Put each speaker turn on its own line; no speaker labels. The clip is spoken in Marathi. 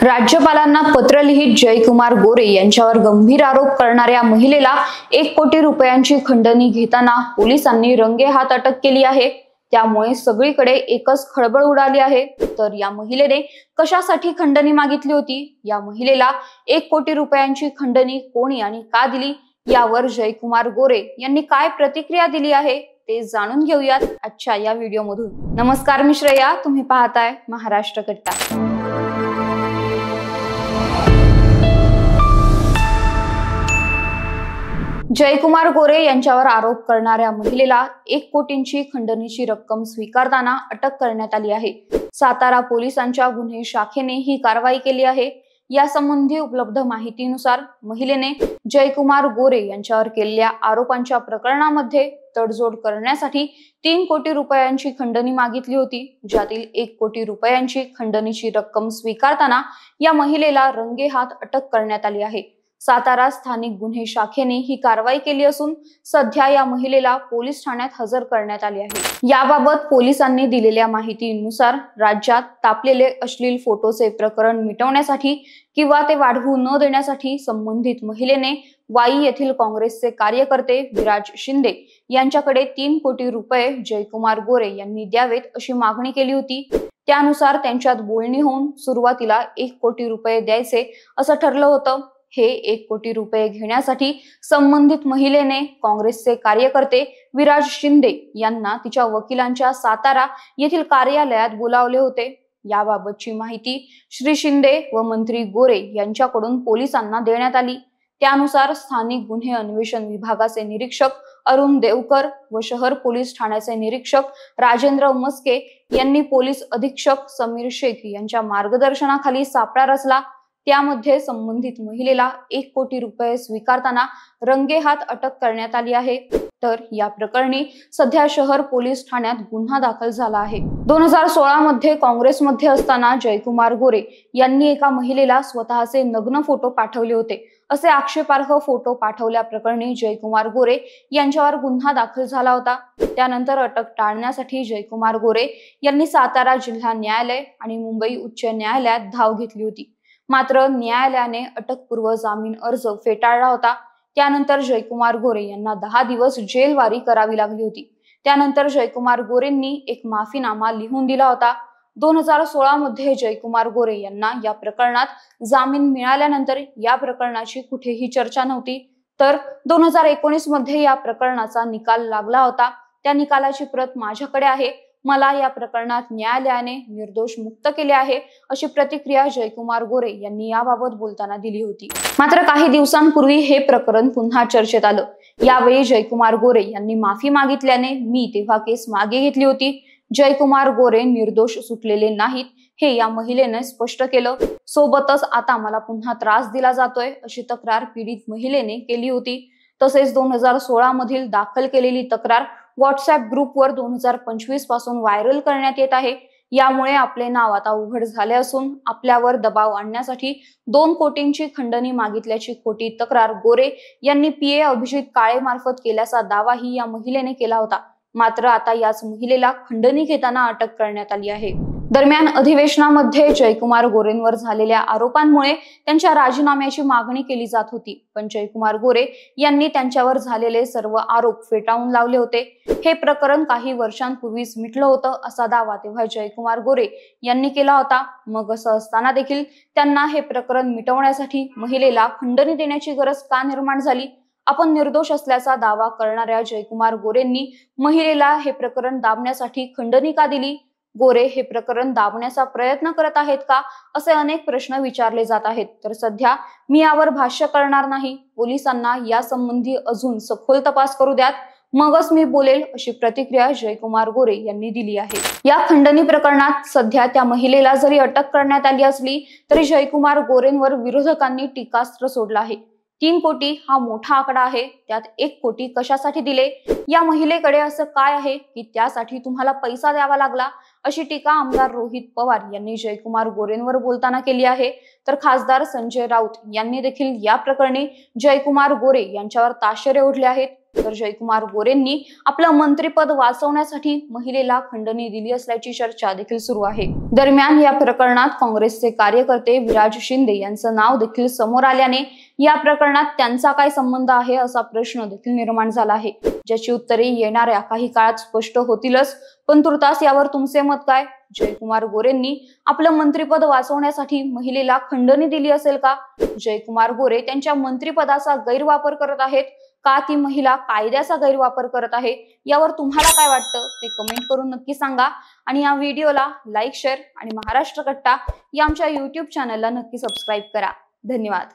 राज्यपालांना पत्र लिहित जयकुमार गोरे यांच्यावर गंभीर आरोप करणाऱ्या महिलेला 1 कोटी रुपयांची खंडणी घेताना पोलिसांनी रंगेहात अटक केली आहे। त्यामुळे सगळीकडे एकच खळबळ उडाली आहे। तर या महिलेने कशासाठी खंडणी मागितली होती, या महिलेला 1 कोटी रुपयांची खंडणी कोणी आणि का दिली, यावर जयकुमार गोरे यांनी काय प्रतिक्रिया दिली आहे ते जाणून घेऊयात आजच्या या व्हिडिओमधून। नमस्कार, मी श्रेया, तुम्ही पाहताय महाराष्ट्र कट्टा। जयकुमार गोरे यांच्यावर आरोप करणाऱ्या महिलेला 1 कोटींची खंडणीची रक्कम स्वीकारताना अटक करण्यात आली आहे। सातारा पोलिसांच्या गुन्हे शाखेने ही कारवाई केली आहे। यासंबंधी उपलब्ध माहितीनुसार महिलेने जयकुमार गोरे यांच्यावर केलेल्या आरोपांच्या प्रकरणामध्ये तडजोड करण्यासाठी 3 कोटी रुपयांची खंडणी मागितली होती, ज्यातील 1 कोटी रुपयांची खंडणीची रक्कम स्वीकारताना या महिलेला रंगेहात अटक करण्यात आली आहे। सातारा स्थानिक गुन्हे शाखेने ही कारवाई केली असून सध्या या महिलेला पोलीस ठाण्यात हजर करण्यात आले आहे। याबाबत पोलिसांनी दिलेल्या माहितीनुसार राज्यात तापलेले अश्लील फोटोचे प्रकरण मिटवण्यासाठी किंवा ते वाढवू न देण्यासाठी संबंधित महिलेने वाई येथील काँग्रेसचे कार्यकर्ते विराज शिंदे यांच्याकडे 3 कोटी रुपये जयकुमार गोरे यांनी द्यावेत अशी मागणी केली होती। त्यानुसार त्यांच्यात बोलणी होऊन सुरुवातीला 1 कोटी रुपये द्यायचे असं ठरलं होतं। हे 1 कोटी रुपये घेण्यासाठी संबंधित महिलेने काँग्रेसचे कार्यकर्ते विराज शिंदे यांना तिच्या वकिलांच्या सातारा येथील कार्यालयात बोलावले होते। याबाबतची माहिती श्री शिंदे व मंत्री गोरे यांच्याकडून पोलिसांना देण्यात आली। त्यानुसार स्थानिक गुन्हे अन्वेषण विभागाचे निरीक्षक अरुण देवकर व शहर पोलीस ठाण्याचे निरीक्षक राजेंद्र मस्के यांनी पोलीस अधीक्षक समीर शेख यांच्या मार्गदर्शनाखाली सापळा रचला। त्यामध्ये संबंधित महिलेला 1 कोटी रुपये स्वीकारताना रंगेहात अटक करण्यात आली आहे। तर या प्रकरणी सध्या शहर पोलीस ठाण्यात गुन्हा दाखल झाला आहे। 2016 मध्ये काँग्रेसमध्ये असताना जयकुमार गोरे यांनी एका महिलेला स्वतःचे नग्न फोटो पाठवले होते असे आक्षेपार्ह फोटो पाठवल्या प्रकरणी जयकुमार गोरे यांच्यावर गुन्हा दाखल झाला होता। त्यानंतर अटक टाळण्यासाठी जयकुमार गोरे यांनी सातारा जिल्हा न्यायालय आणि मुंबई उच्च न्यायालयात धाव घेतली होती। मात्र न्यायालयाने अटकपूर्व जामीन अर्ज फेटाळला होता। त्यानंतर जयकुमार गोरे यांना 10 दिवस जेलवारी करावी लागली होती। त्यानंतर जयकुमार गोरेंनी एक माफीनामा लिहून दिला होता। 2016 मध्ये जयकुमार गोरे यांना या प्रकरणात जामीन मिळाल्यानंतर या प्रकरणाची कुठेही चर्चा नव्हती। तर 2019 मध्ये या प्रकरणाचा निकाल लागला होता। त्या निकालाची प्रत माझ्याकडे आहे। मला या प्रकरणात न्यायालयाने निर्दोष मुक्त केले आहे अशी प्रतिक्रिया जयकुमार गोरे यांनी याबाबत बोलताना दिली होती। मात्र काही दिवसांपूर्वी हे प्रकरण पुन्हा चर्चेत आलं। यावेळी जयकुमार गोरे यांनी माफी मागितल्याने मी तेव्हा केस मागे घेतली होती। जयकुमार गोरे निर्दोष सुटलेले नाहीत हे या महिलेने स्पष्ट केलं। सोबतच आता मला पुन्हा त्रास दिला जातोय अशी तक्रार पीडित महिलेने केली होती। तसेच 2016 मधील दाखल केलेली तक्रार व्हॉट्सअप ग्रुपवर 2025 पासून व्हायरल करण्यात येत आहे। यामुळे आपले नाव आता उघड झाले असून आपल्यावर दबाव आणण्यासाठी 2 कोटींची खंडणी मागितल्याची खोटी तक्रार गोरे यांनी पीए अभिजित काळे मार्फत केल्याचा दावाही या महिलेने केला होता। मात्र आता याच महिलेला खंडणी घेताना अटक करण्यात आली आहे। दरम्यान अधिवेशनामध्ये जयकुमार गोरेंवर झालेल्या आरोपांमुळे त्यांच्या राजीनाम्याची मागणी केली जात होती, पण जयकुमार गोरे यांनी त्यांच्यावर झालेले सर्व आरोप फेटाळून लावले होते। हे प्रकरण काही वर्षांपूर्वीच मिटलं होतं असा दावा तेव्हा जयकुमार गोरे यांनी केला होता। मग असं असताना देखील त्यांना हे प्रकरण मिटवण्यासाठी महिलेला खंडणी देण्याची गरज का निर्माण झाली? आपण निर्दोष असल्याचा दावा करणाऱ्या जयकुमार गोरेंनी महिलेला हे प्रकरण दाबण्यासाठी खंडणी का दिली? गोरे हे प्रकरण दाबण्याचा प्रयत्न करत आहेत का, असे अनेक प्रश्न विचारले जात आहेत। तर सध्या मी यावर भाष्य करणार नाही। पोलिसांना यासंबंधी अजून सखोल तपास करू द्यात, मगच मी बोलेल अशी प्रतिक्रिया जयकुमार गोरे यांनी दिली आहे। या खंडणी प्रकरणात सध्या त्या महिलेला जरी अटक करण्यात आली असली तरी जयकुमार गोरेंवर विरोधकांनी टीकास्त्र सोडलं आहे। 3 कोटी हा मोठा आकडा आहे, त्यात 1 कोटी कशासाठी दिले? या महिलेकडे असं काय आहे की त्यासाठी तुम्हाला पैसा द्यावा लागला? अशी टीका आमदार रोहित पवार यांनी जयकुमार गोरेंवर बोलताना केली आहे। तर खासदार संजय राऊत यांनी देखील या प्रकरणी जयकुमार गोरे यांच्यावर ताशेरे ओढले आहेत। तर जयकुमार गोरेंनी आपलं मंत्रिपद वाचवण्यासाठी महिलेला खंडणी दिली असल्याची चर्चा देखील सुरू आहे। दरम्यान या प्रकरणात काँग्रेसचे कार्यकर्ते विराज शिंदे यांचं नाव देखील समोर आल्याने या प्रकरणात त्यांचा काय संबंध आहे असा प्रश्न देखील निर्माण झाला आहे, ज्याची उत्तरे येणाऱ्या काही काळात स्पष्ट होतीलच। पण तुर्तास यावर तुमचे मत काय? जयकुमार गोरेंनी आपलं मंत्रिपद वाचवण्यासाठी महिलेला खंडणी दिली असेल का? जयकुमार गोरे त्यांच्या मंत्रिपदाचा गैरवापर करत आहेत का ती महिला कायद्याचा गैरवापर करत आहे? यावर तुम्हाला काय वाटतं ते कमेंट करून नक्की सांगा आणि या व्हिडिओला लाईक, शेअर आणि महाराष्ट्र कट्टा या आमच्या YouTube चॅनलला नक्की सबस्क्राईब करा। धन्यवाद।